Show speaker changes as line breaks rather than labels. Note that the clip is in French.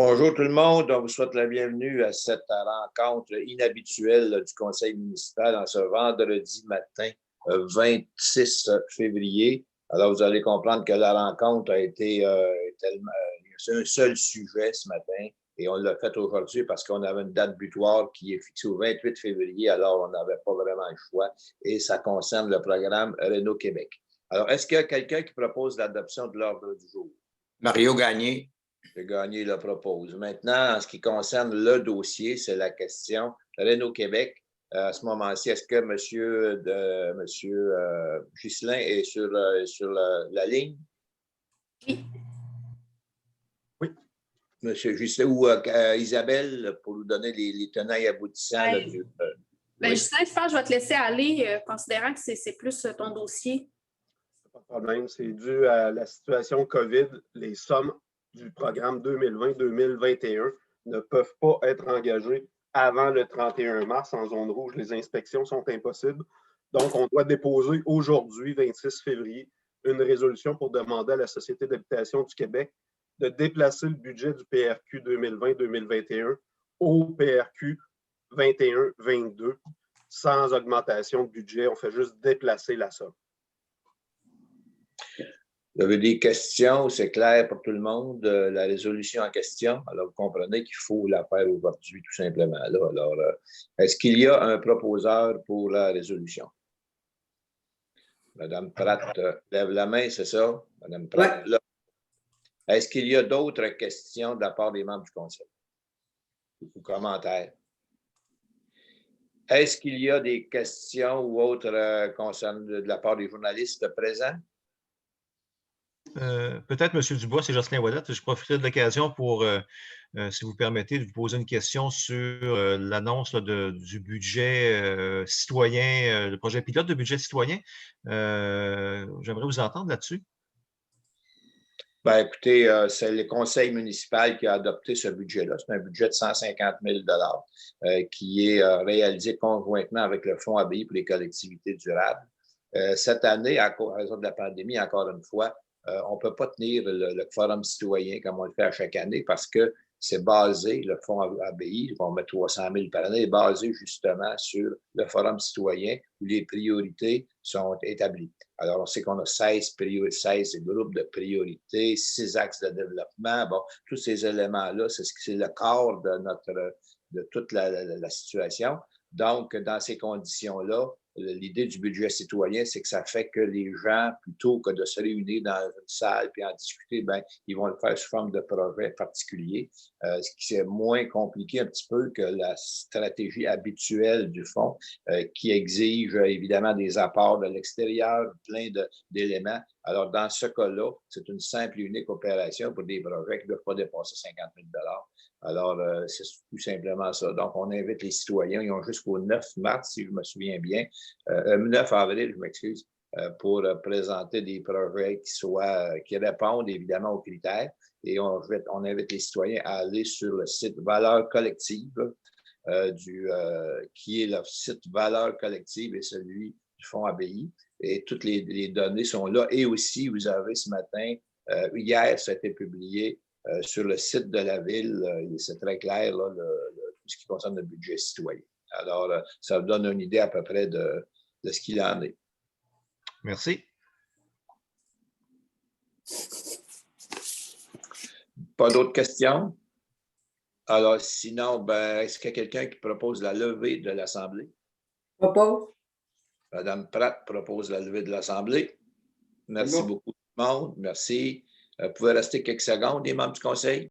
Bonjour tout le monde, on vous souhaite la bienvenue à cette rencontre inhabituelle du Conseil municipal en ce vendredi matin 26 février. Alors, vous allez comprendre que la rencontre a été tellement... C'est un seul sujet ce matin et on l'a fait aujourd'hui parce qu'on avait une date butoir qui est fixée au 28 février, alors on n'avait pas vraiment le choix et ça concerne le programme Réno-Québec. Alors, est-ce qu'il y a quelqu'un qui propose l'adoption de l'ordre du jour?
Mario Gagné.
Gagné le propose. Maintenant, en ce qui concerne le dossier, c'est la question Réno-Québec. À ce moment-ci, est-ce que monsieur Ghislain est sur la ligne?
Oui.
Oui. Monsieur Ghislain ou Isabelle, pour nous donner les tenants et aboutissants. Là, du,
oui. Ghislain, je pense que je vais te laisser aller, considérant que c'est plus ton dossier.
Pas de problème. C'est dû à la situation COVID. Les sommes du programme 2020-2021 ne peuvent pas être engagées avant le 31 mars en zone rouge. Les inspections sont impossibles. Donc, on doit déposer aujourd'hui, 26 février, une résolution pour demander à la Société d'habitation du Québec de déplacer le budget du PRQ 2020-2021 au PRQ 21-22 sans augmentation de budget. On fait juste déplacer la somme.
Vous avez des questions, c'est clair pour tout le monde, la résolution en question. Alors, vous comprenez qu'il faut la faire aujourd'hui, tout simplement. Là. Alors, est-ce qu'il y a un proposeur pour la résolution? Madame Pratt lève la main, c'est ça? Madame Pratt,
ouais.
Là. Est-ce qu'il y a d'autres questions de la part des membres du Conseil? Ou commentaires? Est-ce qu'il y a des questions ou autres concernant de la part des journalistes présents?
Peut-être, M. Dubois, c'est Jocelyn Ouellette. Je profiterai de l'occasion pour, si vous permettez, de vous poser une question sur l'annonce du budget citoyen, le projet pilote de budget citoyen. J'aimerais vous entendre là-dessus.
Ben, écoutez, c'est le conseil municipal qui a adopté ce budget-là. C'est un budget de 150 000 qui est réalisé conjointement avec le Fonds ABI pour les collectivités durables. Cette année, à raison de la pandémie, encore une fois, on ne peut pas tenir le forum citoyen comme on le fait à chaque année parce que c'est basé, le fonds ABI, ils vont mettre 300 000 par année, est basé justement sur le forum citoyen où les priorités sont établies. Alors, on sait qu'on a 16 groupes de priorités, 6 axes de développement. Bon, tous ces éléments-là, c'est le corps de toute la situation. Donc, dans ces conditions-là, l'idée du budget citoyen, c'est que ça fait que les gens, plutôt que de se réunir dans une salle et en discuter, ben, ils vont le faire sous forme de projets particuliers, ce qui est moins compliqué un petit peu que la stratégie habituelle du fonds, qui exige évidemment des apports de l'extérieur, plein d'éléments. Alors, dans ce cas-là, c'est une simple et unique opération pour des projets qui ne doivent pas dépasser 50 000 $. Alors, c'est tout simplement ça. Donc, on invite les citoyens, ils ont jusqu'au 9 mars, si je me souviens bien, 9 avril, je m'excuse, pour présenter des projets qui répondent évidemment aux critères. Et on invite les citoyens à aller sur le site Valeurs collectives, qui est le site Valeurs collectives et celui du Fonds ABI. Et toutes les données sont là. Et aussi, vous avez ce matin, hier, ça a été publié sur le site de la ville, c'est très clair, là, tout ce qui concerne le budget citoyen. Alors, ça vous donne une idée à peu près de ce qu'il en est.
Merci.
Pas d'autres questions? Alors, sinon, ben, est-ce qu'il y a quelqu'un qui propose la levée de l'Assemblée?
Propose.
Madame Pratt propose la levée de l'Assemblée. Merci beaucoup tout le monde. Merci. Vous pouvez rester quelques secondes, les membres du Conseil?